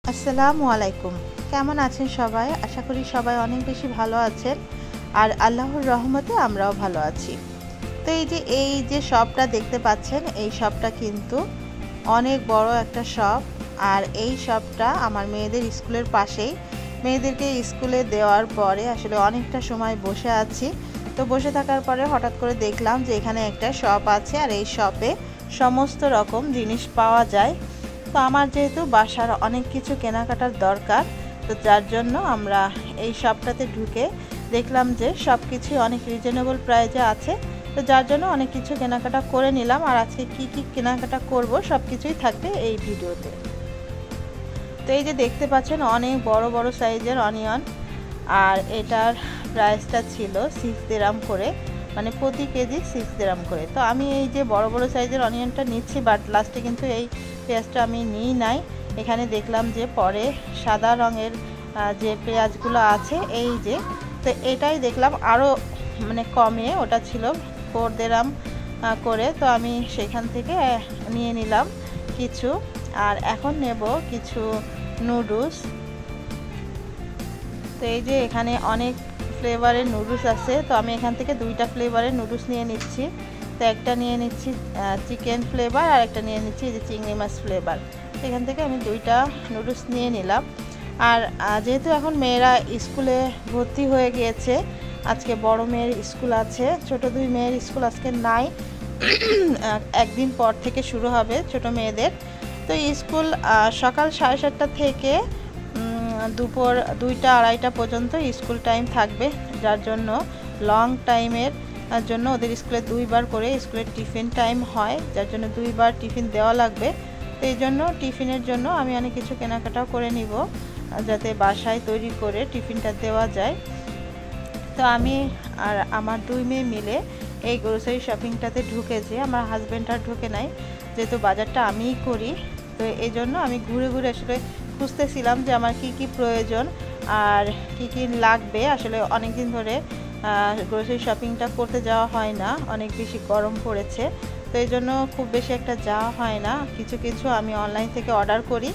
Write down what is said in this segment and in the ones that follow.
আসসালামু আলাইকুম। কেমন আছেন সবাই? আশা করি সবাই অনেক বেশি ভালো আছেন আর আল্লাহর রহমতে আমরাও ভালো আছি। তো এই যে শপটা দেখতে পাচ্ছেন, এই শপটা কিন্তু অনেক বড় একটা শপ। আর এই শপটা আমার মেয়েদের স্কুলের পাশেই। মেয়েদেরকে স্কুলে দেওয়ার পরে আসলে অনেকটা সময় বসে আছি। তো বসে থাকার পরে হঠাৎ করে দেখলাম যে এখানে একটা শপ আছে আর এই শপে সমস্ত রকম জিনিস পাওয়া যায়। তো আমার যেহেতু বাসার অনেক কিছু কেনাকাটার দরকার, তো যার জন্য আমরা এই শপটাতে ঢুকে দেখলাম যে সব কিছুই অনেক রিজনেবল প্রাইসে আছে। তো যার জন্য অনেক কিছু কেনাকাটা করে নিলাম। আর আজকে কি কি কেনাকাটা করব সব কিছুই থাকবে এই ভিডিওতে। তো এই যে দেখতে পাচ্ছেন অনেক বড় বড় সাইজের অনিয়ন, আর এটার প্রাইসটা ছিল 6 দিরহাম করে, মানে প্রতি কেজি 6 দিরহাম করে। তো আমি এই যে বড় বড় সাইজের অনিয়নটা নিচ্ছি, বাট লাস্টে কিন্তু এই পেঁয়াজটা আমি নিই নাই। এখানে দেখলাম যে পরে সাদা রঙের যে পেঁয়াজগুলো আছে এই যে, তো এটাই দেখলাম আরও মানে কমে, ওটা ছিল 4 দিরহাম করে। তো আমি সেখান থেকে নিয়ে নিলাম কিছু। আর এখন নেব কিছু নুডলস। তো এই যে এখানে অনেক ফ্লেভারের নুডলস আছে, তো আমি এখান থেকে 2টা ফ্লেভারের নুডলস নিয়ে নিচ্ছি। তো একটা নিয়ে নিচ্ছি চিকেন ফ্লেভার আর একটা নিয়ে নিচ্ছি যে চিংড়ি মাছ ফ্লেভার। এখান থেকে আমি 2টা নুডলস নিয়ে নিলাম। আর যেহেতু এখন মেয়েরা স্কুলে ভর্তি হয়ে গিয়েছে, আজকে বড় মেয়ের স্কুল আছে, ছোট 2 মেয়ের স্কুল আজকে নাই। একদিন পর থেকে শুরু হবে ছোট মেয়েদের। তো স্কুল সকাল 7:30 থেকে দুপুর 2টা 2:30 পর্যন্ত স্কুল টাইম থাকবে, যার জন্য লং টাইমের জন্য ওদের স্কুলে 2বার করে স্কুলের টিফিন টাইম হয়, যার জন্য 2বার টিফিন দেওয়া লাগবে। তো এই জন্য টিফিনের জন্য আমি অনেক কিছু কেনাকাটাও করে নিব, যাতে বাসায় তৈরি করে টিফিনটা দেওয়া যায়। তো আমি আর আমার 2 মেয়ে মিলে এই গ্রোসারি শপিংটাতে ঢুকেছি। আমার হাজব্যান্ড আর ঢুকে নাই, যেহেতু বাজারটা আমিই করি। তো এই জন্য আমি ঘুরে ঘুরে আসলে খুঁজতেছিলাম যে আমার কি কি প্রয়োজন আর কি কি লাগবে। আসলে অনেক দিন ধরে গ্রোসারি শপিংটা করতে যাওয়া হয় না, অনেক বেশি গরম পড়েছে। তো এই জন্য খুব বেশি একটা যাওয়া হয় না। কিছু কিছু আমি অনলাইন থেকে অর্ডার করি,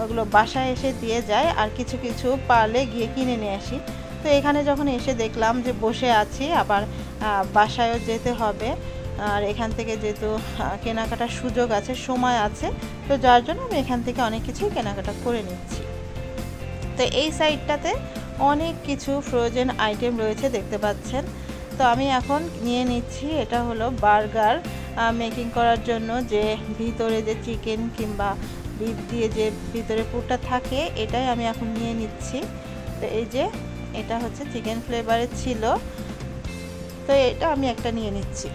ওগুলো বাসায় এসে দিয়ে যায়, আর কিছু কিছু পারলে গিয়ে কিনে নিয়ে আসি। তো এখানে যখন এসে দেখলাম যে বসে আছি, আবার বাসায়ও যেতে হবে, আর এখান থেকে যেহেতু কেনাকাটার সুযোগ আছে, সময় আছে, তো যার জন্য আমি এখান থেকে অনেক কিছুই কেনাকাটা করে নিচ্ছি। তো এই সাইডটাতে অনেক কিছু ফ্রোজেন আইটেম রয়েছে দেখতে পাচ্ছেন। তো আমি এখন নিয়ে নিচ্ছি, এটা হলো বার্গার মেকিং করার জন্য যে ভিতরে যে চিকেন কিংবা বিফ দিয়ে যে ভিতরে পুরটা থাকে, এটাই আমি এখন নিয়ে নিচ্ছি। তো এই যে এটা হচ্ছে চিকেন ফ্লেভারের ছিল, তো এটা আমি একটা নিয়ে নিচ্ছি।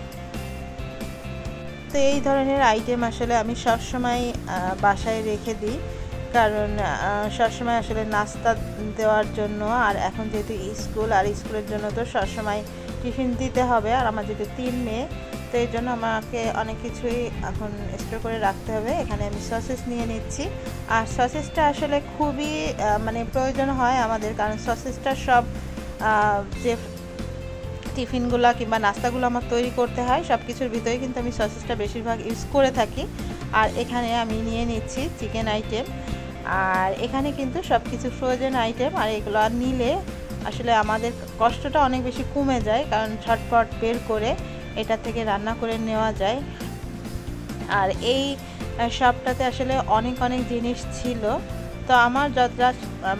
তো এই ধরনের আইটেম আসলে আমি সবসময় বাসায় রেখে দিই, কারণ সবসময় আসলে নাস্তা দেওয়ার জন্য, আর এখন যেহেতু স্কুল, আর স্কুলের জন্য তো সবসময় টিফিন দিতে হবে। আর আমার যেহেতু 3 মেয়ে, তো এই জন্য আমাকে অনেক কিছুই এখন স্টোর করে রাখতে হবে। এখানে আমি সসেস নিয়ে নিচ্ছি, আর সসেসটা আসলে খুবই মানে প্রয়োজন হয় আমাদের, কারণ সসেসটা সব যে টিফিনগুলো কিংবা নাস্তাগুলো আমার তৈরি করতে হয়, সব কিছুর ভিতরে কিন্তু আমি সসেসটা বেশিরভাগ ইউজ করে থাকি। আর এখানে আমি নিয়ে নিচ্ছি চিকেন আইটেম, আর এখানে কিন্তু সব কিছু ফ্রোজেন আইটেম, আর এগুলো আর নিলে আসলে আমাদের কষ্টটা অনেক বেশি কমে যায়, কারণ ঝটপট বের করে এটা থেকে রান্না করে নেওয়া যায়। আর এই শপটাতে আসলে অনেক অনেক জিনিস ছিল, তো আমার যতটা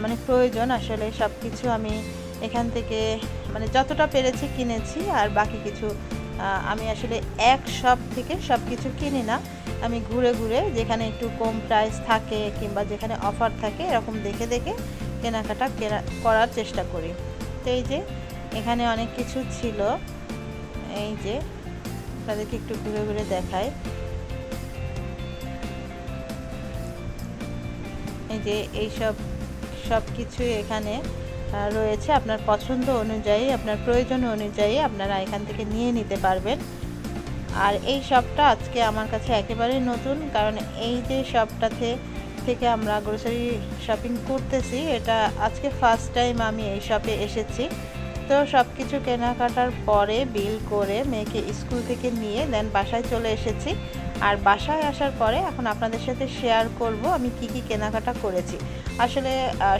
মানে প্রয়োজন আসলে সব কিছু আমি এখান থেকে মানে যতটা পেরেছি কিনেছি। আর বাকি কিছু আমি আসলে এক শপ থেকে সব কিছু কিনি না, আমি ঘুরে ঘুরে যেখানে একটু কম প্রাইস থাকে কিংবা যেখানে অফার থাকে এরকম দেখে দেখে কেনাকাটা করার চেষ্টা করি। তো এই যে এখানে অনেক কিছু ছিল, এই যে তাদেরকে একটু ঘুরে ঘুরে দেখায়। এই যে এইসব সব কিছুই এখানে রয়েছে, আপনার পছন্দ অনুযায়ী, আপনার প্রয়োজন অনুযায়ী আপনারা এখান থেকে নিয়ে নিতে পারবেন। আর এই শপটা আজকে আমার কাছে একেবারেই নতুন, কারণ এই যে শপটা থেকে আমরা গ্রোসারি শপিং করতেছি, এটা আজকে ফার্স্ট টাইম আমি এই শপে এসেছি। তো সব কিছু কেনাকাটার পরে বিল করে মেয়েকে স্কুল থেকে নিয়ে দেন বাসায় চলে এসেছি। আর বাসায় আসার পরে এখন আপনাদের সাথে শেয়ার করব আমি কি কি কেনাকাটা করেছি। আসলে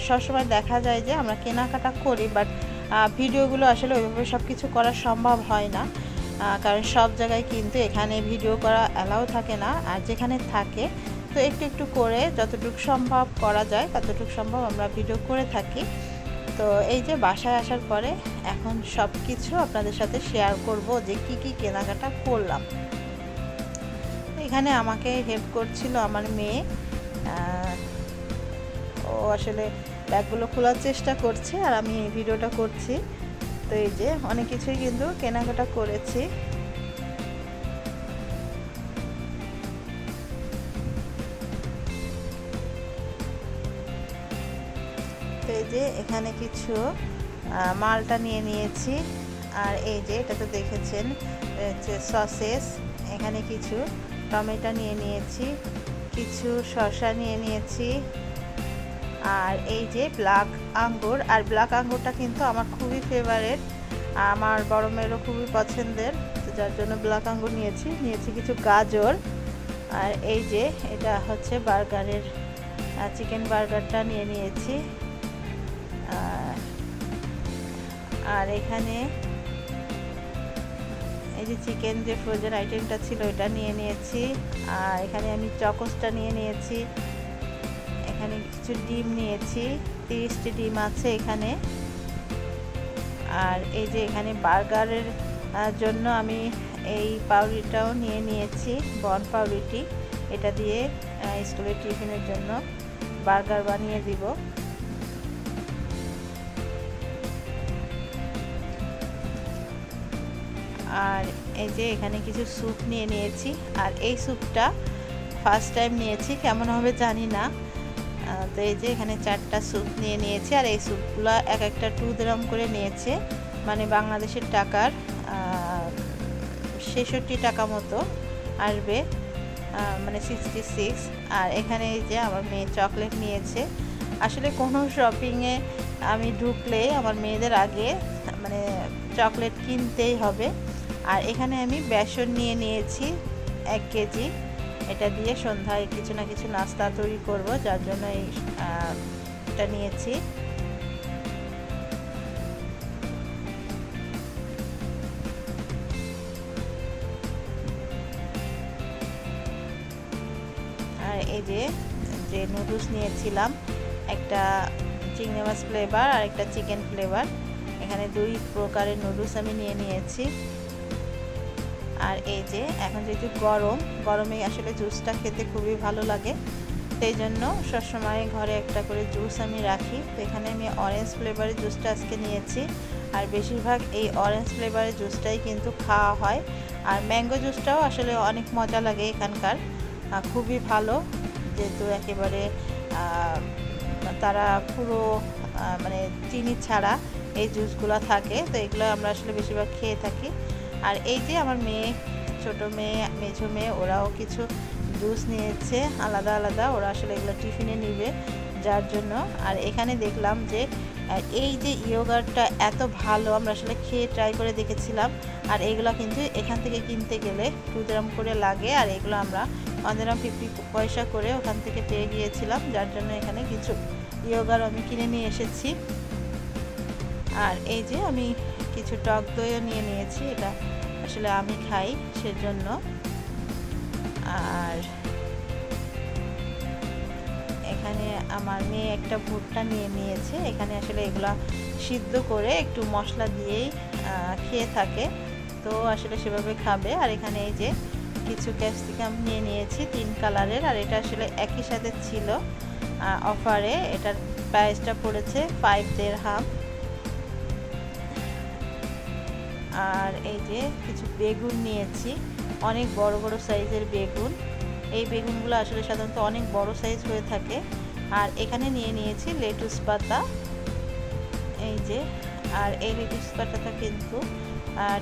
সবসময় দেখা যায় যে আমরা কেনাকাটা করি, বাট ভিডিওগুলো আসলে ওইভাবে সব কিছু করা সম্ভব হয় না, কারণ সব জায়গায় কিন্তু এখানে ভিডিও করা অ্যালাউ থাকে না। আর যেখানে থাকে তো একটু একটু করে যতটুকু সম্ভব করা যায় ততটুকু সম্ভব আমরা ভিডিও করে থাকি। তো এই যে বাসায় আসার পরে এখন সব কিছু আপনাদের সাথে শেয়ার করব যে কি কি কেনাকাটা করলাম। এখানে আমাকে হেল্প করছিল আমার মেয়ে, ও আসলে ব্যাগগুলো খোলার চেষ্টা করছে আর আমি এই ভিডিওটা করছি। তো এই যে অনেক কিছুই কিন্তু কেনাকাটা করেছি। তো এই যে এখানে কিছু মালটা নিয়ে নিয়েছি, আর এই যে এটা তো দেখেছেন হচ্ছে সসেস, এখানে কিছু টমেটো নিয়ে নিয়েছি, কিছু শসা নিয়ে নিয়েছি, আর এই যে ব্ল্যাক আঙ্গুর। আর ব্ল্যাক আঙ্গুরটা কিন্তু আমার খুবই ফেভারিট, আমার বড় মেয়েরও খুবই পছন্দের, তো যার জন্য ব্ল্যাক আঙ্গুর নিয়েছি কিছু গাজর। আর এই যে এটা হচ্ছে বার্গারের চিকেন বার্গারটা নিয়ে নিয়েছি, আর এখানে এই যে চিকেন যে ফ্রোজেন আইটেমটা ছিল ওটা নিয়ে নিয়েছি, আর এখানে আমি চকোসটা নিয়ে নিয়েছি, এখানে কিছু ডিম নিয়েছি, 30টি ডিম আছে এখানে। আর এই যে এখানে বার্গারের জন্য আমি এই পাউরুটিটাও নিয়ে নিয়েছি, বন পাউরুটি, এটা দিয়ে স্কুলের টিফিনের জন্য বার্গার বানিয়ে দিব। আর এই যে এখানে কিছু স্যুপ নিয়ে নিয়েছি, আর এই স্যুপটা ফার্স্ট টাইম নিয়েছি, কেমন হবে জানি না। তো এই যে এখানে 4টা স্যুপ নিয়ে নিয়েছি, আর এই স্যুপগুলো এক একটা 2 দিরহাম করে নিয়েছে, মানে বাংলাদেশের টাকার 66 টাকা মতো আসবে, মানে 66। আর এখানে এই যে আমার মেয়ে চকলেট নিয়েছে। আসলে কোনো শপিংয়ে আমি ঢুকলে আমার মেয়েদের আগে মানে চকলেট কিনতেই হবে। আর এখানে আমি বেসন নিয়ে নিয়েছি 1 কেজি, এটা দিয়ে সন্ধ্যায় কিছু না কিছু নাস্তা তৈরি করব, যার জন্য এটা নিয়েছি। আর এই যে নুডলস নিয়েছিলাম, একটা চিংড়ি মাছ ফ্লেভার আর একটা চিকেন ফ্লেভার, এখানে 2 প্রকারের নুডলস আমি নিয়ে নিয়েছি। আর এই যে এখন যেহেতু গরমে আসলে জুসটা খেতে খুবই ভালো লাগে, সেই জন্য সবসময় ঘরে একটা করে জুস আমি রাখি। তো এখানে আমি অরেঞ্জ ফ্লেভারের জুসটা আজকে নিয়েছি, আর বেশিরভাগ এই অরেঞ্জ ফ্লেভারের জুসটাই কিন্তু খাওয়া হয়। আর ম্যাঙ্গো জুসটাও আসলে অনেক মজা লাগে এখানকার, খুবই ভালো, যেহেতু একেবারে তারা পুরো মানে চিনি ছাড়া এই জুসগুলো থাকে, তো এগুলো আমরা আসলে বেশিরভাগ খেয়ে থাকি। আর এই যে আমার মেয়ে, ছোট মেয়ে, মেঝো মেয়ে, ওরাও কিছু জুস নিয়েছে আলাদা আলাদা, ওরা আসলে এগুলো টিফিনে নিবে, যার জন্য। আর এখানে দেখলাম যে এই যে ইয়োগার্টটা এত ভালো, আমরা আসলে খেয়ে ট্রাই করে দেখেছিলাম, আর এইগুলো কিন্তু এখান থেকে কিনতে গেলে 2 দিরহাম করে লাগে, আর এগুলো আমরা 1 দিরহাম 50 পয়সা করে ওখান থেকে পেয়ে গিয়েছিলাম, যার জন্য এখানে কিছু ইয়োগার্ট আমি কিনে নিয়ে এসেছি। আর এই যে আমি কিছু টক দইও নিয়ে নিয়েছি, এটা আসলে আমি খাই সেজন্য। আর এখানে আমার মেয়ে একটা ভুট্টা নিয়ে নিয়েছে, এখানে আসলে এগুলা সিদ্ধ করে একটু মশলা দিয়েই খেয়ে থাকে, তো আসলে সেভাবে খাবে। আর এখানে এই যে কিছু ক্যাপসিকাম নিয়ে নিয়েছি 3 কালারের, আর এটা আসলে একই সাথে ছিল অফারে, এটার প্রাইসটা পড়েছে 5 দিরহাম। আর এই যে কিছু বেগুন নিয়েছি, অনেক বড় বড় সাইজের বেগুন, এই বেগুনগুলো আসলে সাধারণত অনেক বড় সাইজ হয়ে থাকে। আর এখানে নিয়ে নিয়েছি লেটুস পাতা, এই যে। আর এই লেটুস পাতাটা কিন্তু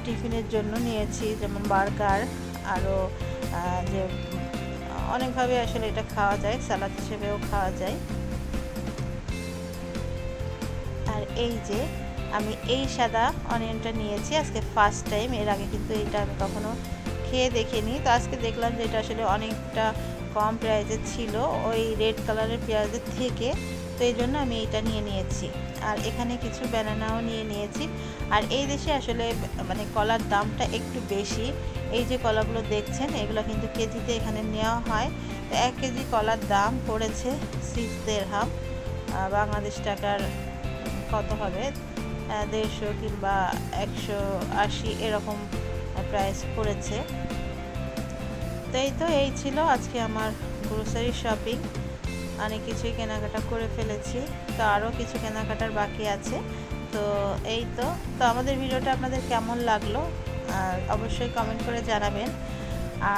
টিফিনের জন্য নিয়েছি, যেমন বার্গার, আরও যে অনেকভাবে আসলে এটা খাওয়া যায়, সালাদ হিসেবেও খাওয়া যায়। আর এই যে আমি এই সাদা অনিয়নটা নিয়েছি আজকে ফার্স্ট টাইম, এর আগে কিন্তু এইটা আমি কখনো খেয়ে দেখে নিই। তো আজকে দেখলাম যে এটা আসলে অনেকটা কম প্রাইসের ছিল ওই রেড কালারের পেঁয়াজের থেকে, তো এই জন্য আমি এটা নিয়ে নিয়েছি। আর এখানে কিছু ব্যানানাও নিয়ে নিয়েছি। আর এই দেশে আসলে মানে কলার দামটা একটু বেশি। এই যে কলাগুলো দেখছেন এগুলো কিন্তু কেজিতে এখানে নেওয়া হয়। তো 1 কেজি কলার দাম পড়েছে 6 দিরহাম, বাংলাদেশ টাকার কত হবে 150 কিংবা 180 এরকম প্রাইস পড়েছে। তো এই ছিল আজকে আমার গ্রোসারি শপিং। অনেক কিছুই কেনাকাটা করে ফেলেছি, তো আরও কিছু কেনাকাটার বাকি আছে। তো এই তো আমাদের ভিডিওটা আপনাদের কেমন লাগলো অবশ্যই কমেন্ট করে জানাবেন।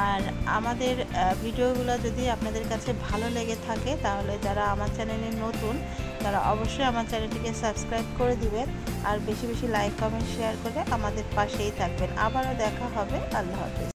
আর আমাদের ভিডিওগুলো যদি আপনাদের কাছে ভালো লেগে থাকে তাহলে যারা আমার চ্যানেলে নতুন তারা অবশ্যই আমার চ্যানেলটিকে সাবস্ক্রাইব করে দিবেন। আর বেশি বেশি লাইক কমেন্ট শেয়ার করে আমাদের পাশেই থাকবেন। আবারও দেখা হবে। আল্লাহ হাফেজ।